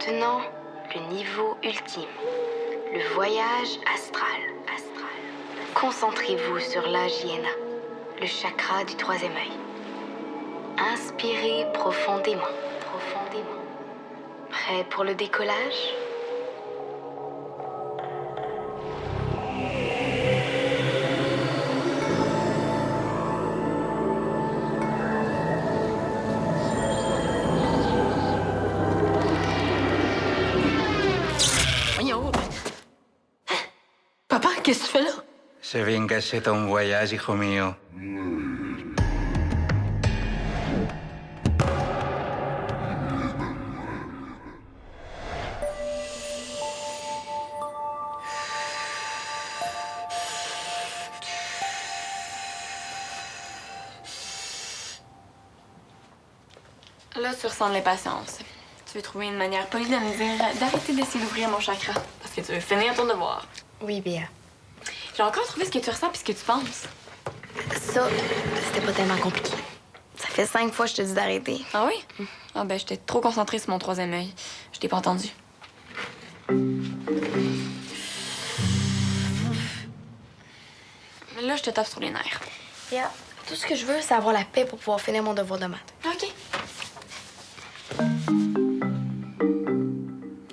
maintenant, le niveau ultime. Le voyage astral. Concentrez-vous sur l'Ajna, le chakra du troisième œil. Inspirez profondément. Prêt pour le décollage? Voyons. Papa, qu'est-ce que tu fais là? Je viens gâcher ton voyage, hijo mío. Là, tu ressens de l'impatience. Tu veux trouver une manière polie de me dire d'arrêter d'essayer d'ouvrir mon chakra. Parce que tu veux finir ton devoir. Oui, Béa. J'ai encore trouvé ce que tu ressens puis ce que tu penses. Ça, c'était pas tellement compliqué. Ça fait 5 fois que je te dis d'arrêter. Ah oui? Ah ben, j'étais trop concentrée sur mon troisième œil. Je t'ai pas entendu. Là, je te tape sur les nerfs. Béa, tout ce que je veux, c'est avoir la paix pour pouvoir finir mon devoir de maths. OK.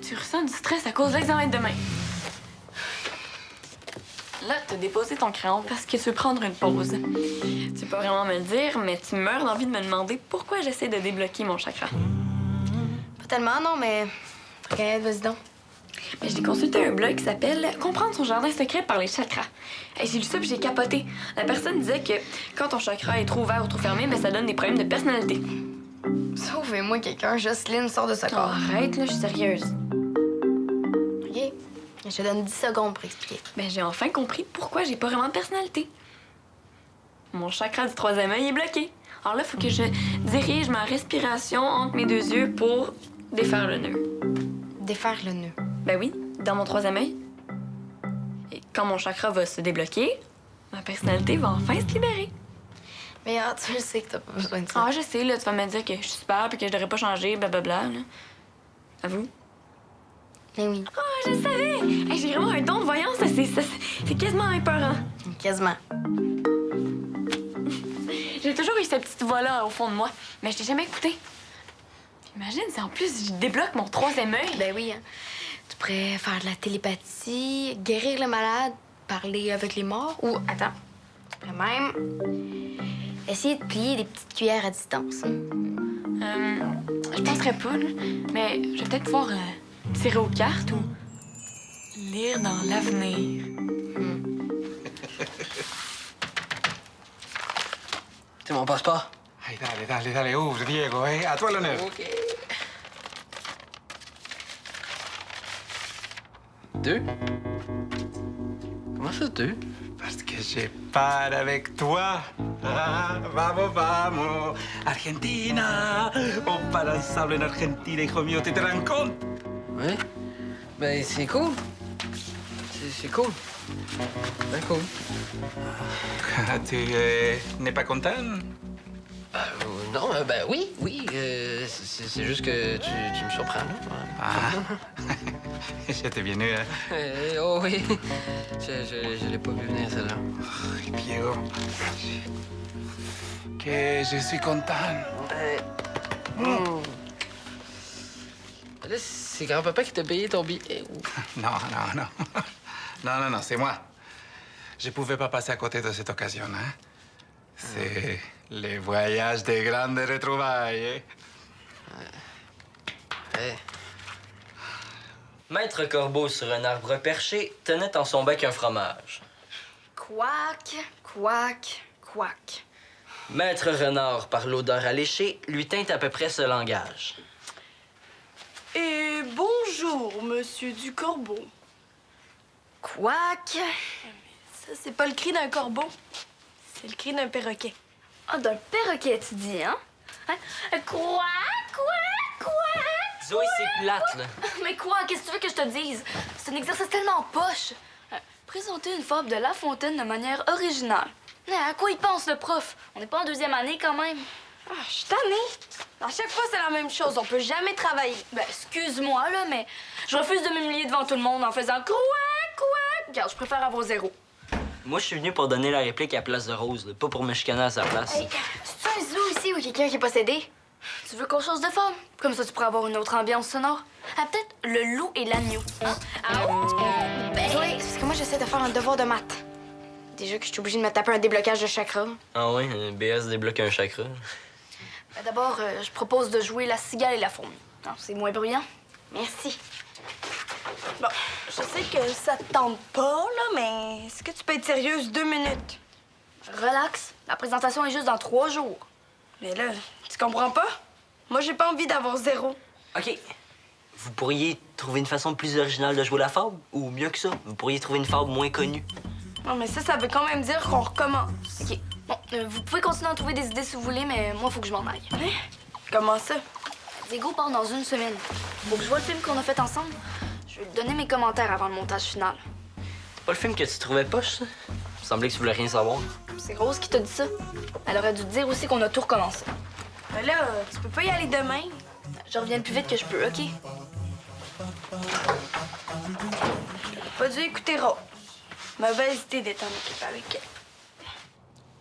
Tu ressens du stress à cause de l'examen de demain. Là, t'as déposé ton crayon parce que tu veux prendre une pause. Tu peux pas vraiment me le dire, mais tu meurs d'envie de me demander pourquoi j'essaie de débloquer mon chakra. Pas tellement, non, mais... OK, vas-y donc. Mais j'ai consulté un blog qui s'appelle « Comprendre son jardin secret par les chakras ». Et j'ai lu ça puis j'ai capoté. La personne disait que quand ton chakra est trop ouvert ou trop fermé, ben ça donne des problèmes de personnalité. Sauvez-moi quelqu'un, Jocelyne, sort de ce Oh, corps. arrête, là, je suis sérieuse. OK? Je te donne 10 secondes pour expliquer. Ben, j'ai enfin compris pourquoi j'ai pas vraiment de personnalité. Mon chakra du troisième œil est bloqué. Alors là, il faut que je dirige ma respiration entre mes deux yeux pour défaire le nœud. Défaire le nœud. Ben oui, dans mon troisième œil. Et quand mon chakra va se débloquer, ma personnalité va enfin se libérer. Mais tu le sais que t'as pas besoin de ça. Ah, je sais, là, tu vas me dire que je suis super puis que je devrais pas changer, blablabla. Là. Avoue? Mais oui, Ah, je le savais! Hey, j'ai vraiment un don de voyance, c'est quasiment épeurant. quasiment. J'ai toujours eu cette petite voix-là au fond de moi, mais je t'ai jamais écouté. Imagine si en plus je débloque mon troisième œil. Ben oui, hein. Tu pourrais faire de la télépathie, guérir le malade, parler avec les morts, ou, attends, tu pourrais même essayer de plier des petites cuillères à distance. Je penserais pas, là, mais je vais peut-être pouvoir tirer aux cartes ou lire dans l'avenir. C'est mon passeport. Ay, dale, ouvre, Diego, eh. À toi l'honneur. OK. 2? Comment ça, 2? Parce que je pars avec toi. Ah, vamos. Argentina. On part ensemble en Argentina, hijo mío. Tu te rends compte? Oui. Ben, c'est cool. C'est cool. Ben cool. Tu n'es pas content? Non, ben oui. C'est juste que tu me surprends, là. Ah, j'étais bien nu, hein? Oh oui. Je l'ai pas vu venir, celle-là. Ay, Diego. Que je suis content. Là, c'est grand-papa qui t'a payé ton billet. Non. Non, c'est moi. Je pouvais pas passer à côté de cette occasion, hein? C'est les voyages des grandes retrouvailles, Hey. Maître Corbeau, sur un arbre perché, tenait en son bec un fromage. Quack, quack, quack. Maître Renard, par l'odeur alléchée, lui tint à peu près ce langage. Et bonjour, monsieur du corbeau. Quack. Ça, c'est pas le cri d'un corbeau, c'est le cri d'un perroquet. Ah, d'un perroquet, tu dis, hein? Quack, quack, quack. Zoé, c'est plate, là. Mais quoi? Qu'est-ce que tu veux que je te dise? C'est un exercice tellement poche. Présenter une fable de La Fontaine de manière originale. À quoi il pense, le prof? On n'est pas en deuxième année, quand même. Ah, je suis tannée. À chaque fois, c'est la même chose. On peut jamais travailler. Ben, excuse-moi, là, mais je refuse de m'humilier devant tout le monde en faisant quoi. Regarde, je préfère avoir 0. Moi, je suis venu pour donner la réplique à la place de Rose, là, pas pour me chicaner à sa place. Hey, c'est un zoo ici ou quelqu'un qui est possédé? Tu veux quelque chose de fort? Comme ça, tu pourrais avoir une autre ambiance sonore. Ah, peut-être le loup et l'agneau. Hein? Oui, parce que moi, j'essaie de faire un devoir de maths. Déjà que je suis obligée de me taper un déblocage de chakra. Ah ouais, un BS débloque un chakra. Ben, d'abord, je propose de jouer la cigale et la fourmi. Non, c'est moins bruyant. Merci. Bon, je sais que ça te tente pas, là, mais est-ce que tu peux être sérieuse 2 minutes? Relax. La présentation est juste dans 3 jours. Mais là, tu comprends pas? Moi, j'ai pas envie d'avoir 0. OK. Vous pourriez trouver une façon plus originale de jouer la fable? Ou mieux que ça, vous pourriez trouver une fable moins connue. Non, mais ça veut quand même dire qu'on recommence. OK. Bon, vous pouvez continuer à trouver des idées si vous voulez, mais moi, faut que je m'en aille. Hein? Comment ça? Diego part dans 1 semaine. Faut que je vois le film qu'on a fait ensemble. Je vais lui donner mes commentaires avant le montage final. C'est pas le film que tu trouvais poche, ça? Il me semblait que tu voulais rien savoir. C'est Rose qui t'a dit ça. Elle aurait dû te dire aussi qu'on a tout recommencé. Mais là, tu peux pas y aller demain. Je reviens le plus vite que je peux, OK? Pas dû écouter Rose. Mauvaise idée d'être en équipe avec elle.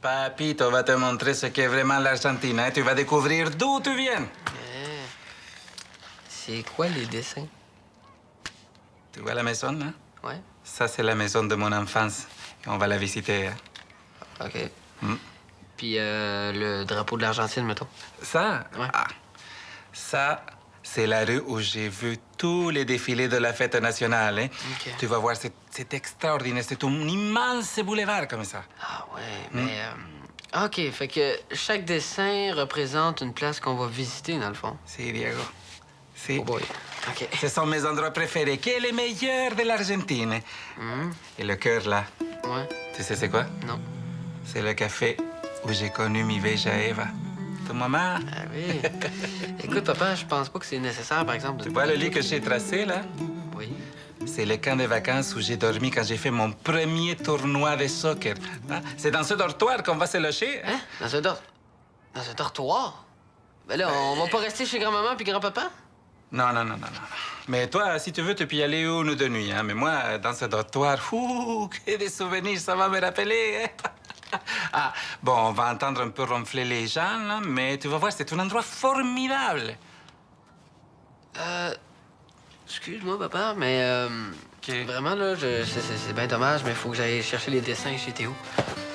Papito va te montrer ce qu'est vraiment l'Argentine. Hein? Tu vas découvrir d'où tu viens. C'est quoi les dessins? Tu vois la maison, hein? Ouais. Ça, c'est la maison de mon enfance. Et on va la visiter. Hein? OK. Mm. Puis le drapeau de l'Argentine, mettons. Ça? Ouais. Ah. Ça, c'est la rue où j'ai vu tous les défilés de la fête nationale. Hein? OK. Tu vas voir, c'est extraordinaire. C'est un immense boulevard comme ça. Ah ouais, mais... OK, fait que chaque dessin représente une place qu'on va visiter, dans le fond. Si, Diego. Si. Oh boy. OK. Ce sont mes endroits préférés. Quel est le meilleur de l'Argentine? Et le cœur, là, Ouais. tu sais c'est quoi? Non. C'est le café où j'ai connu mi bella Eva. Ta maman. Ah oui. Écoute, papa, je pense pas que c'est nécessaire, par exemple, de... Tu vois le lit que j'ai tracé, là? Oui. C'est le camp de vacances où j'ai dormi quand j'ai fait mon premier tournoi de soccer. Hein? C'est dans ce dortoir qu'on va se loger. Hein? Hein? Dans un dortoir? Ben là, on va pas rester chez grand-maman puis grand-papa? Non, non, non, non, non. Mais toi, si tu veux, tu peux y aller une ou 2 nuits. Hein? Mais moi, dans ce dortoir, que des souvenirs ça va me rappeler. Hein? Ah, bon, on va entendre un peu ronfler les gens, là, mais tu vas voir, c'est un endroit formidable. Excuse-moi, papa, mais vraiment, là, c'est bien dommage, mais il faut que j'aille chercher les dessins chez Théo.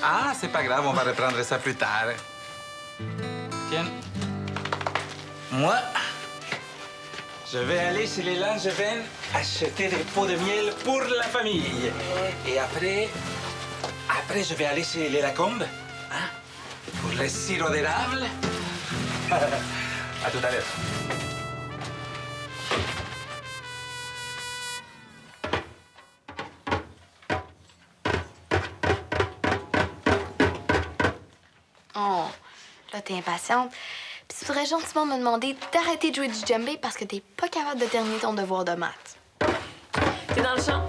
Ah, c'est pas grave, on va reprendre ça plus tard. Tiens. Moi, je vais aller chez les Langevin acheter des pots de miel pour la famille. Et après, je vais aller chez les Lacombe, hein, pour le sirop d'érable. À tout à l'heure. Oh, là, t'es impatiente. Puis tu voudrais gentiment me demander d'arrêter de jouer du djembé parce que t'es pas capable de terminer ton devoir de maths. T'es dans le champ?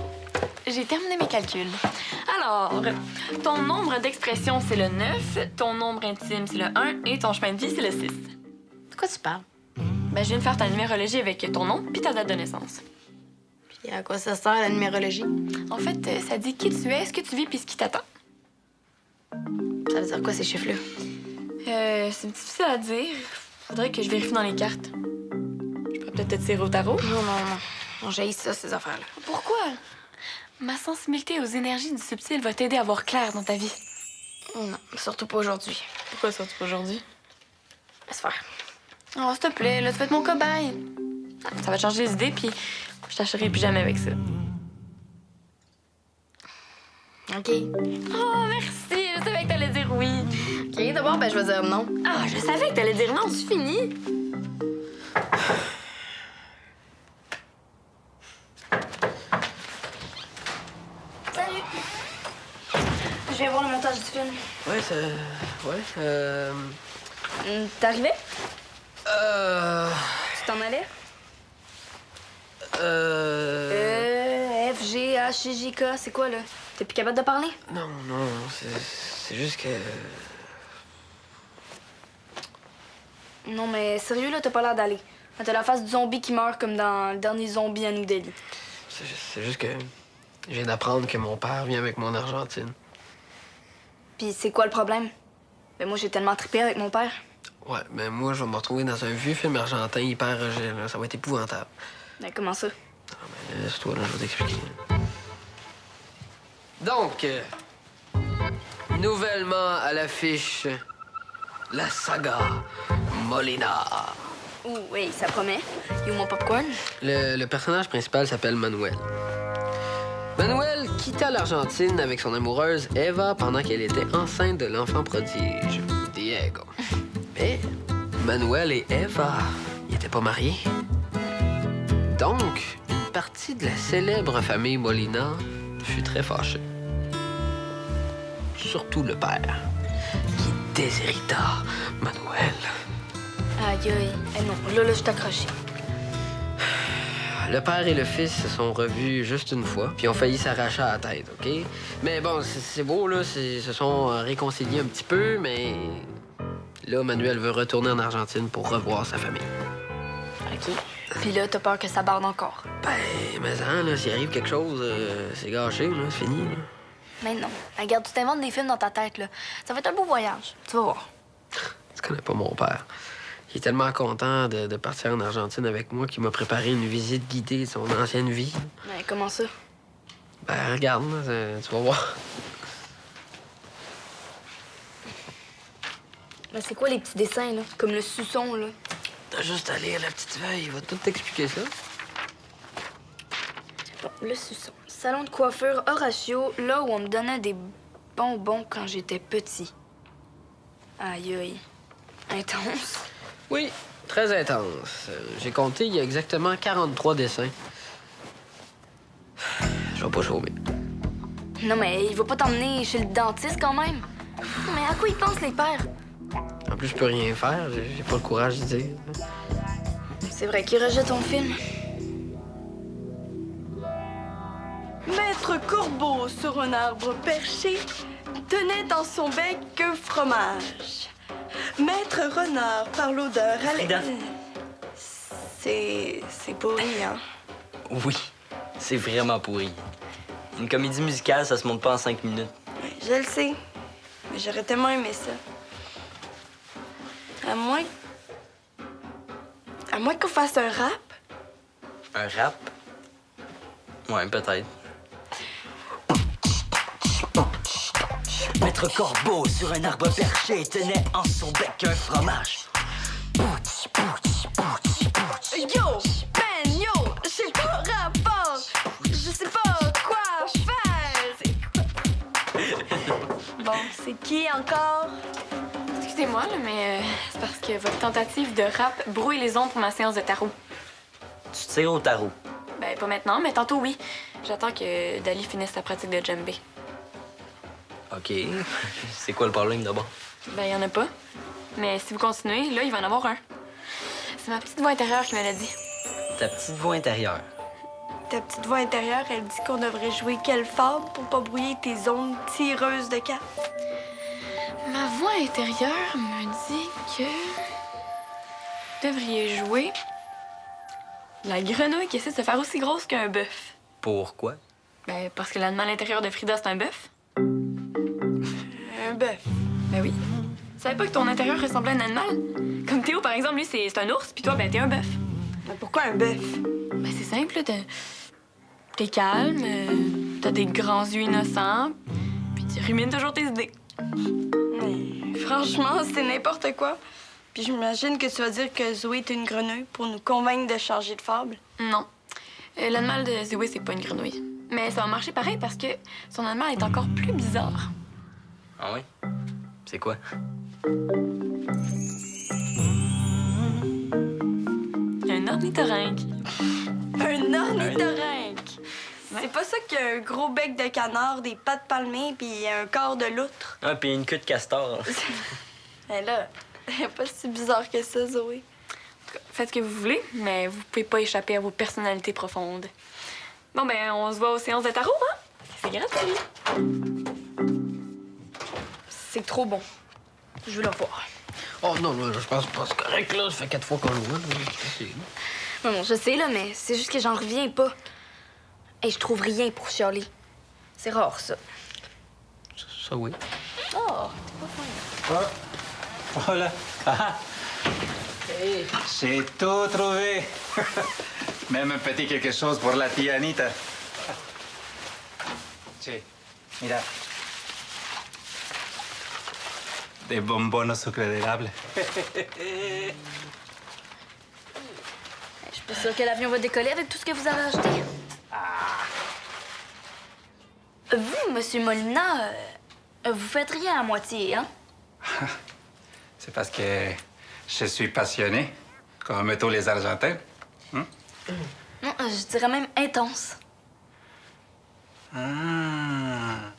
J'ai terminé mes calculs. Alors, ton nombre d'expressions, c'est le 9, ton nombre intime, c'est le 1 et ton chemin de vie, c'est le 6. De quoi tu parles? Ben, je viens de faire ta numérologie avec ton nom puis ta date de naissance. Puis à quoi ça sert, la numérologie? En fait, ça dit qui tu es, ce que tu vis puis ce qui t'attend. Ça veut dire quoi, ces chiffres-là? C'est difficile à dire. Faudrait que je vérifie dans les cartes. Je pourrais peut-être te tirer au tarot. Non, non, non. On jaillit ça, ces affaires-là. Pourquoi? Ma sensibilité aux énergies du subtil va t'aider à voir clair dans ta vie. Non, surtout pas aujourd'hui. Pourquoi surtout pas aujourd'hui? Laisse faire. Oh, s'il te plaît, là, tu vas être mon cobaye. Ça va te changer les idées, puis je t'achèterai plus jamais avec ça. OK. Oh, merci! Je savais que t'allais dire oui. OK, d'abord, ben, je vais dire non. Ah, je savais que t'allais dire non, c'est fini. Salut! Je viens voir le montage du film. Ouais, ça... Ouais, T'es arrivé? Euh... Tu t'en allais? F, G, H, I, J, K, c'est quoi, là? T'es plus capable de parler? Non, c'est juste que... Non, mais sérieux, là, t'as pas l'air d'aller. T'as la face du zombie qui meurt comme dans le dernier zombie à New Delhi. C'est juste que je viens d'apprendre que mon père vient avec moi en Argentine. Puis c'est quoi le problème? Ben moi, j'ai tellement trippé avec mon père. Ouais, mais moi, je vais me retrouver dans un vieux film argentin hyper rejet, là. Ça va être épouvantable. Ben comment ça? Non, mais laisse-toi, là, je vais t'expliquer. Donc, nouvellement à l'affiche, la saga Molina. Ouh, oui, ça promet. You mon popcorn? Le personnage principal s'appelle Manuel. Manuel quitta l'Argentine avec son amoureuse Eva pendant qu'elle était enceinte de l'enfant prodige, Diego. Mais Manuel et Eva n'étaient pas mariés. Donc, une partie de la célèbre famille Molina fut très fâchée. Surtout le père, qui déshérita Manuel. Aïe, aïe. Eh non, là, je suis accroché. Le père et le fils se sont revus juste une fois, puis ont failli s'arracher à la tête, OK? Mais bon, c'est beau, là, ils se sont réconciliés un petit peu, mais là, Manuel veut retourner en Argentine pour revoir sa famille. OK. Puis là, t'as peur que ça barde encore. Ben, mais là, s'il arrive quelque chose, c'est gâché, là, c'est fini, là. Mais non. Regarde, tu t'inventes des films dans ta tête, là. Ça va être un beau voyage. Tu vas voir. Tu connais pas mon père. Il est tellement content de partir en Argentine avec moi qu'il m'a préparé une visite guidée de son ancienne vie. Mais comment ça? Ben, regarde, là, tu vas voir. Ben, c'est quoi les petits dessins, là? Comme le suçon, là? T'as juste à lire la petite feuille, il va tout t'expliquer ça. Bon, le suçon. Salon de coiffure Horatio, là où on me donnait des bonbons quand j'étais petit. Aïe, aïe. Intense. Oui, très intense. J'ai compté, il y a exactement 43 dessins. Je vais pas chômer. Non, mais il va pas t'emmener chez le dentiste, quand même. Mais à quoi ils pensent, les pères? En plus, je peux rien faire, j'ai pas le courage de dire. C'est vrai qu'il rejette ton film. Maître Corbeau, sur un arbre perché, tenait dans son bec un fromage. Maître Renard, par l'odeur Frida. C'est pourri, hein? Oui, c'est vraiment pourri. Une comédie musicale, ça se monte pas en 5 minutes. Je le sais, mais j'aurais tellement aimé ça. À moins qu'on fasse un rap. Un rap? Ouais, peut-être. Maître Corbeau, sur un arbre perché, tenait en son bec un fromage. Yo, Ben, yo, j'ai pas rapport. Je sais pas quoi faire. Bon, c'est qui encore? Excusez-moi, là, mais c'est parce que votre tentative de rap brouille les ondes pour ma séance de tarot. Tu tires au tarot. Ben, pas maintenant, mais tantôt, oui. J'attends que Dali finisse sa pratique de djembé. OK. C'est quoi le problème d'abord? Ben, y en a pas. Mais si vous continuez, là, il va en avoir un. C'est ma petite voix intérieure qui me l'a dit. Ta petite voix intérieure. Ta petite voix intérieure, elle dit qu'on devrait jouer quelle fable pour pas brouiller tes ondes tireuses de cartes? Ma voix intérieure me dit que vous devriez jouer la grenouille qui essaie de se faire aussi grosse qu'un bœuf. Pourquoi? Ben, parce que l'animal intérieur de Frida, c'est un bœuf. Un bœuf. Ben oui. Tu savais pas que ton intérieur ressemblait à un animal? Comme Théo, par exemple, lui, c'est un ours, puis toi, ben, t'es un bœuf. Mais pourquoi un bœuf? Ben, c'est simple, là. T'es calme, t'as des grands yeux innocents, puis tu rumines toujours tes idées. Mais franchement, c'est n'importe quoi. Puis j'imagine que tu vas dire que Zoé est une grenouille pour nous convaincre de changer de fable. Non. L'animal de Zoé, c'est pas une grenouille. Mais ça va marcher pareil parce que son animal est encore plus bizarre. Ah oui? C'est quoi? Un ornithorynque. Un ornithorynque! C'est pas ça qu'un gros bec de canard, des pattes palmées puis un corps de loutre? Ah, puis une queue de castor. Mais là, pas si bizarre que ça, Zoé. En tout cas, faites ce que vous voulez, mais vous pouvez pas échapper à vos personnalités profondes. Bon, ben, on se voit aux séances de tarot, hein? C'est gratuit. C'est trop bon. Je veux le voir. Oh non, là, je pense pas, c'est correct, là. Ça fait 4 fois qu'on le voit, là. C'est facile. Non, je sais, là, mais c'est juste que j'en reviens pas. Et je trouve rien pour chialer. C'est rare, ça. Ça, oui. Oh, t'es pas fin. Oh, voilà. Ah, Hey. j'ai tout trouvé. Même un petit quelque chose pour la tia Anita. Sí, mira. Des bonbons au sucre d'érable. Je suis pas sûre que l'avion va décoller avec tout ce que vous avez acheté. Vous, Monsieur Molina, vous faites rien à moitié, hein? C'est parce que je suis passionné, comme tous les Argentins. Non, je dirais même intense. Ah.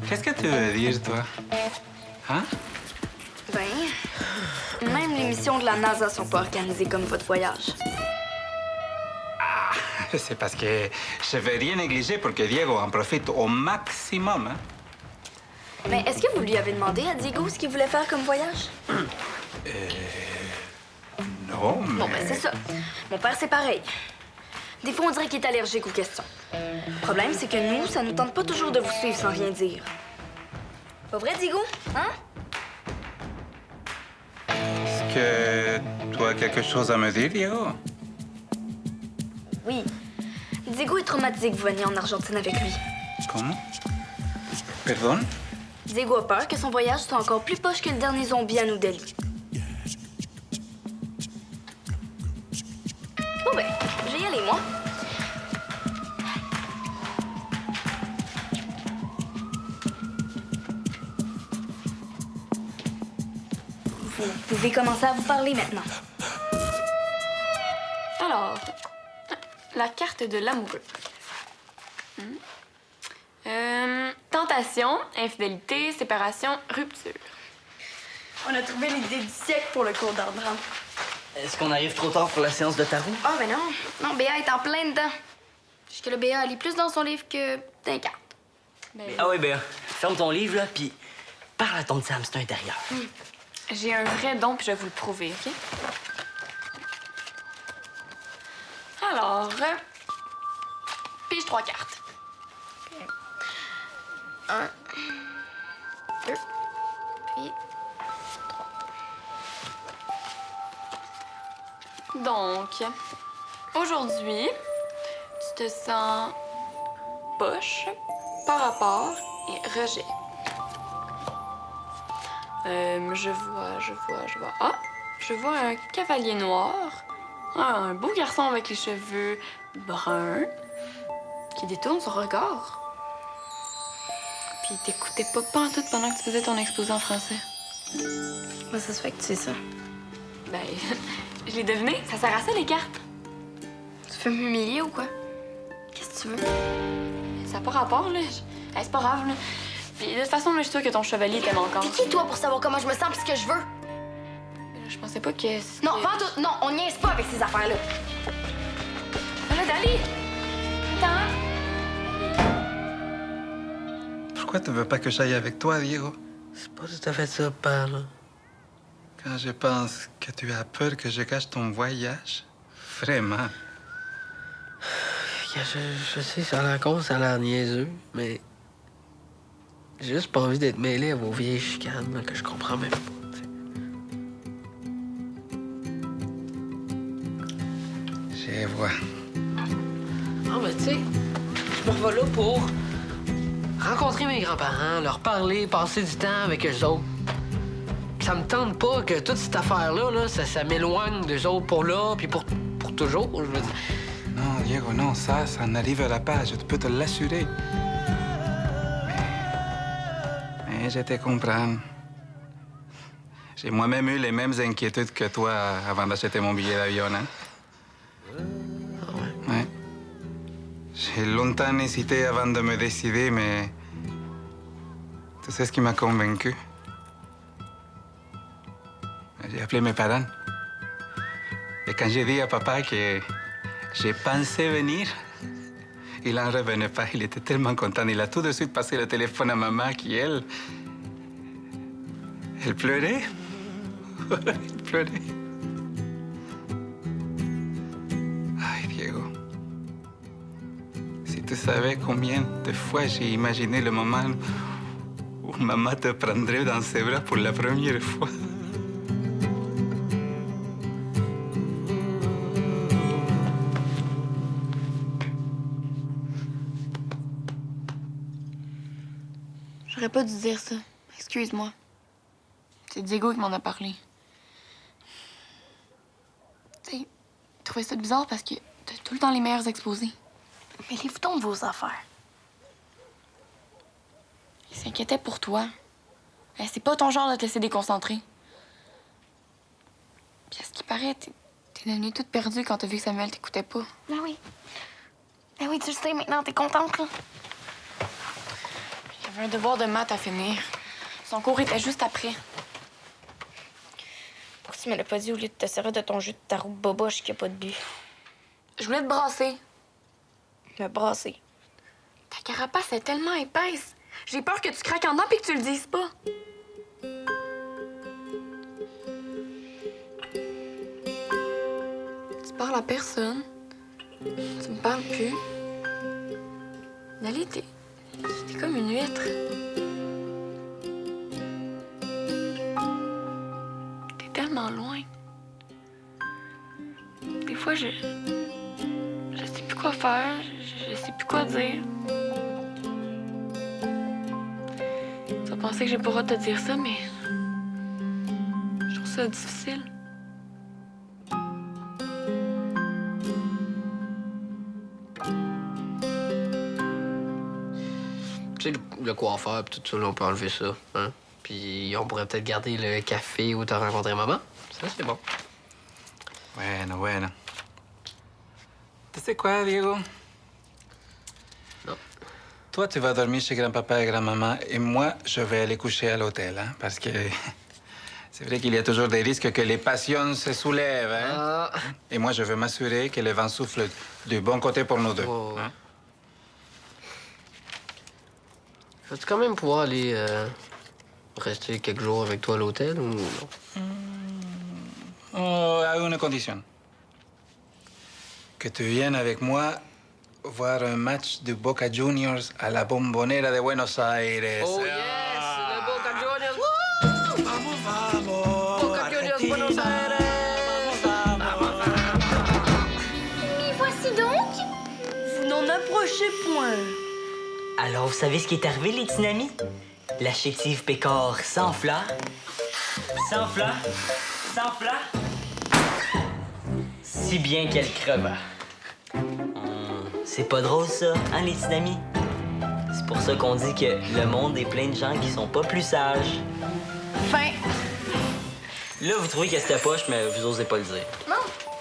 Qu'est-ce que tu veux dire, toi? Hein? Ben, même les missions de la NASA sont pas organisées comme votre voyage. C'est parce que je veux rien négliger pour que Diego en profite au maximum. Hein? Mais est-ce que vous lui avez demandé à Diego ce qu'il voulait faire comme voyage? Non, mais... Bon, ben c'est ça. Mon père, c'est pareil. Des fois, on dirait qu'il est allergique aux questions. Le problème, c'est que nous, ça nous tente pas toujours de vous suivre sans rien dire. Pas vrai, Diego? Hein? Est-ce que tu as quelque chose à me dire, Diego? Oui. Diego est traumatisé que vous veniez en Argentine avec lui. Comment? Pardon? Diego a peur que son voyage soit encore plus poche que le dernier zombie à New Delhi. Bon ben, je vais y aller, moi. Vous pouvez commencer à vous parler maintenant. Alors, la carte de l'amoureux. Tentation, infidélité, séparation, rupture. On a trouvé l'idée du siècle pour le cours d'Andran. Est-ce qu'on arrive trop tard pour la séance de tarot? Ah, ben non. Non, Béa est en plein dedans. Jusque là, Béa, elle lit plus dans son livre que d'un carte. Ah oui, ben, ferme ton livre, là, puis parle à ton petit hamster intérieur. J'ai un vrai don, puis je vais vous le prouver, OK? Alors, pige 3 cartes. 1, 2, puis 3. Donc, aujourd'hui, tu te sens poche, par rapport et rejet. Je vois. Ah, je vois un cavalier noir. Ah, un beau garçon avec les cheveux bruns qui détourne son regard. Puis il t'écoutait pas pantoute pendant que tu faisais ton exposé en français. Comment ça se fait que tu sais ça? Ben, je l'ai deviné. Ça sert à ça, les cartes. Tu veux m'humilier ou quoi? Qu'est-ce que tu veux? Ça n'a pas rapport, là. C'est pas grave, là. Puis de toute façon, moi, je suis sûre que ton chevalier t'aime encore. T'es qui, toi, pour savoir comment je me sens pis ce que je veux? Je pensais pas que... Non, pas en tout. Non, on niaise pas avec ces affaires-là. Là, Dali! Attends! Pourquoi tu veux pas que j'aille avec toi, Diego? C'est pas tout à fait ça, père, là. Quand je pense que tu as peur que je cache ton voyage, vraiment. Je sais, ça a l'air con, ça a l'air niaiseux, mais... J'ai juste pas envie d'être mêlé à vos vieilles chicanes, là, que je comprends même pas, t'sais. Je vois. Non, mais tu sais, je me revois là pour rencontrer mes grands-parents, leur parler, passer du temps avec eux autres. Ça me tente pas que toute cette affaire-là, là, ça m'éloigne d'eux autres pour là, puis pour toujours, je veux dire. Non, Diego, non, ça n'arrivera pas, je peux te l'assurer. Mais je te comprends. J'ai moi-même eu les mêmes inquiétudes que toi avant d'acheter mon billet d'avion, hein? Ouais. J'ai longtemps hésité avant de me décider, mais tu sais ce qui m'a convaincu? J'ai appelé mes parents. Et quand j'ai dit à papa que j'ai pensé venir, il n'en revenait pas. Il était tellement content. Il a tout de suite passé le téléphone à maman qui, elle Elle pleurait? Elle pleurait. Ay, Diego. Si tu savais combien de fois j'ai imaginé le moment où maman te prendrait dans ses bras pour la première fois. J'aurais pas dû dire ça. Excuse-moi. C'est Diego qui m'en a parlé. Tu sais, il trouvait ça bizarre parce que t'as tout le temps les meilleurs exposés. Mais livre donc vos affaires. Il s'inquiétait pour toi. C'est pas ton genre de te laisser déconcentrer. Puis à ce qui paraît, t'es devenue toute perdue quand t'as vu que Samuel t'écoutait pas. Ben oui. Ben oui, tu le sais, maintenant, t'es contente, là. Il y avait un devoir de maths à finir. Son cours était juste après. Pourquoi tu me l'as pas dit au lieu de te servir de ton jus de tarot boboche qui a pas de but? Je voulais te brasser. Me brasser. Ta carapace est tellement épaisse. J'ai peur que tu craques en dedans et que tu le dises pas. Tu parles à personne. Tu me parles plus. Nali, t'es comme une huître. T'es tellement loin. Des fois, je sais plus quoi faire. Je sais plus quoi dire. Tu vas penser que j'ai pas le droit de te dire ça, mais je trouve ça difficile. Tu sais, le coiffeur, puis tout ça, là, on peut enlever ça, hein? Puis on pourrait peut-être garder le café où t'as rencontré maman. Ça, c'est bon. Bueno, bueno. Tu sais quoi, Diego? Non. Toi, tu vas dormir chez grand-papa et grand-maman, et moi, je vais aller coucher à l'hôtel, hein? Parce que c'est vrai qu'il y a toujours des risques que les passions se soulèvent, hein? Ah. Et moi, je veux m'assurer que le vent souffle du bon côté pour nous deux. Oh. Hein? Vas-tu quand même pouvoir aller rester quelques jours avec toi à l'hôtel ou non? Oh, à une condition. Que tu viennes avec moi voir un match de Boca Juniors à la Bombonera de Buenos Aires. Oh yes! Le Boca Juniors! Woo! Vamos, vamos! Boca Juniors, Buenos Aires! Et voici donc. Vous n'en approchez point. Alors, vous savez ce qui est arrivé, les petits amis? La chétive Pécor s'enfla. S'enfla. S'enfla. Si bien qu'elle creva. C'est pas drôle, ça, hein, les petits amis? C'est pour ça qu'on dit que le monde est plein de gens qui sont pas plus sages. Fin. Là, vous trouvez que c'était poche, mais vous osez pas le dire. Non,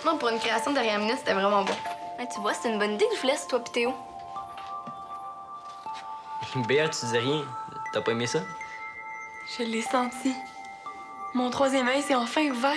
non, pour une création de dernière minute, c'était vraiment bon. Ouais, tu vois, c'est une bonne idée que je vous laisse, toi pis Théo. Béa, tu dis rien. T'as pas aimé ça? Je l'ai senti. Mon troisième œil s'est enfin ouvert.